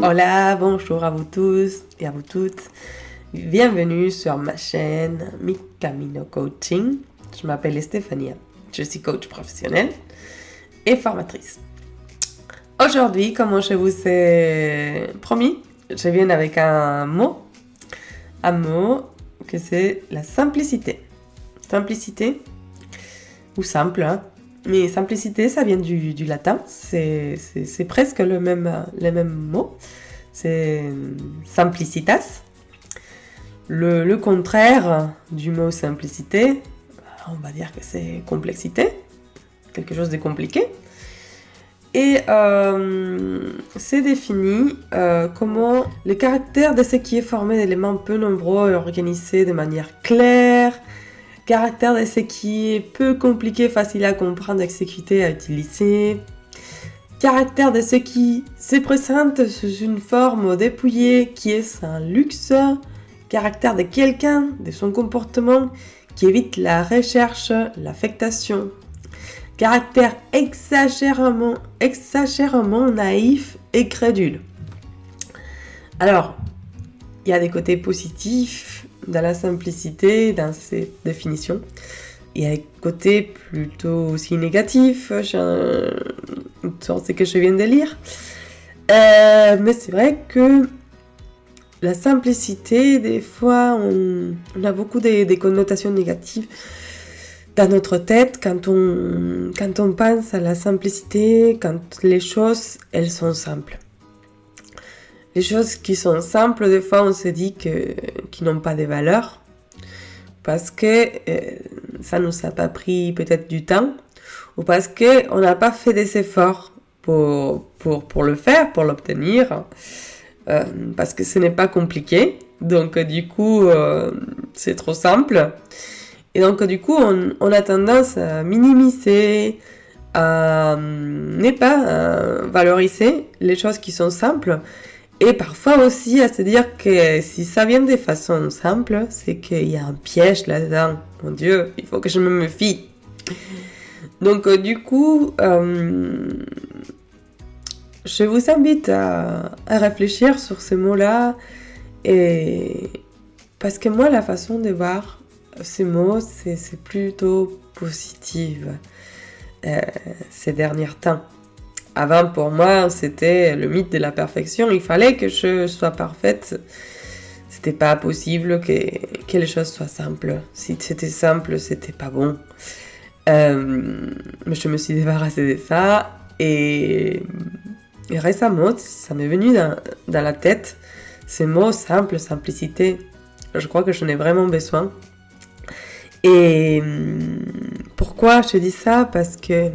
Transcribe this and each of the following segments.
Hola, bonjour à vous tous et à vous toutes. Bienvenue sur ma chaîne Mi Camino Coaching. Je m'appelle Stéphania, je suis coach professionnelle et formatrice. Aujourd'hui, comme je vous ai promis, je viens avec un mot que c'est la simplicité. Simplicité, ou simple, hein. Mais simplicité, ça vient du latin, c'est presque le même mot, c'est simplicitas. Le contraire du mot simplicité, on va dire que c'est complexité, quelque chose de compliqué. Et c'est défini comment le caractère de ce qui est formé d'éléments peu nombreux et organisés de manière claire, caractère de ce qui est peu compliqué, facile à comprendre, à exécuter, à utiliser. Caractère de ce qui se présente sous une forme dépouillée qui est un luxe. Caractère de quelqu'un, de son comportement qui évite la recherche, l'affectation. Caractère exagérément naïf et crédule. Alors, il y a des côtés positifs dans la simplicité, dans ces définitions. Il y a des côtés plutôt aussi négatifs, sur ce que je viens de lire. Mais c'est vrai que la simplicité, des fois, on a beaucoup des connotations négatives dans notre tête quand on pense à la simplicité, quand les choses, elles sont simples. Les choses qui sont simples, des fois, on se dit qu'ils n'ont pas de valeur parce que ça ne nous a pas pris peut-être du temps ou parce qu'on n'a pas fait des efforts pour le faire, pour l'obtenir, parce que ce n'est pas compliqué. Donc, du coup, c'est trop simple. Et donc, du coup, on a tendance à minimiser, à ne pas valoriser les choses qui sont simples. Et parfois aussi à se dire que si ça vient de façon simple, c'est qu'il y a un piège là-dedans. Mon Dieu, il faut que je me méfie. Donc du coup, je vous invite à réfléchir sur ces mots-là. Et parce que moi, la façon de voir ces mots, c'est plutôt positive ces derniers temps. Avant, pour moi, c'était le mythe de la perfection. Il fallait que je sois parfaite. C'était pas possible que les choses soient simples. Si c'était simple, c'était pas bon. Mais je me suis débarrassée de ça. Et récemment, ça m'est venu dans la tête ces mots simple, simplicité. Je crois que j'en ai vraiment besoin. Et pourquoi je dis ça? Parce que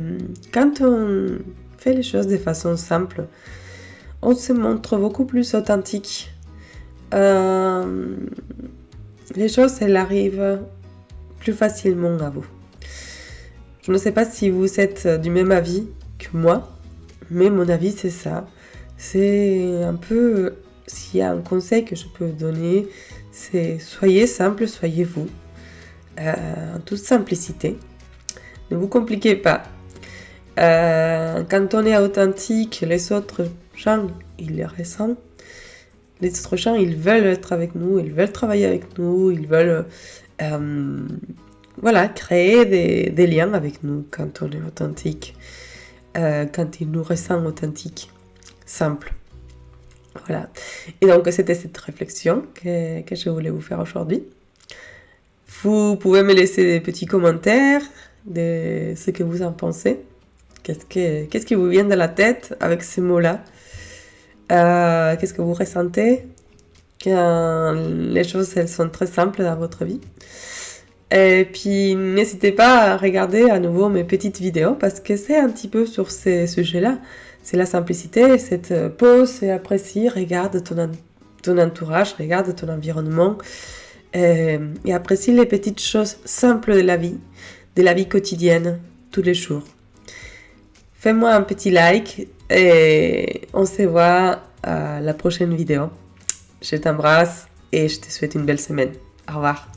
quand on fait les choses de façon simple, on se montre beaucoup plus authentique. Les choses, elles arrivent plus facilement à vous. Je ne sais pas si vous êtes du même avis que moi, mais mon avis, c'est ça. C'est un peu, s'il y a un conseil que je peux donner, c'est soyez simple, soyez vous. En toute simplicité. Ne vous compliquez pas. Quand on est authentique, les autres gens, ils le ressentent. Les autres gens, ils veulent être avec nous, ils veulent travailler avec nous, ils veulent créer des liens avec nous quand on est authentique, quand ils nous ressentent authentiques, simple. Voilà. Et donc, c'était cette réflexion que je voulais vous faire aujourd'hui. Vous pouvez me laisser des petits commentaires de ce que vous en pensez. Qu'est-ce qui vous vient de la tête avec ces mots-là? Qu'est-ce que vous ressentez quand les choses elles sont très simples dans votre vie? Et puis, n'hésitez pas à regarder à nouveau mes petites vidéos parce que c'est un petit peu sur ces sujets-là. C'est la simplicité, cette pause et apprécie, regarde ton entourage, regarde ton environnement et apprécie les petites choses simples de la vie quotidienne, tous les jours. Fais-moi un petit like et on se voit à la prochaine vidéo. Je t'embrasse et je te souhaite une belle semaine. Au revoir.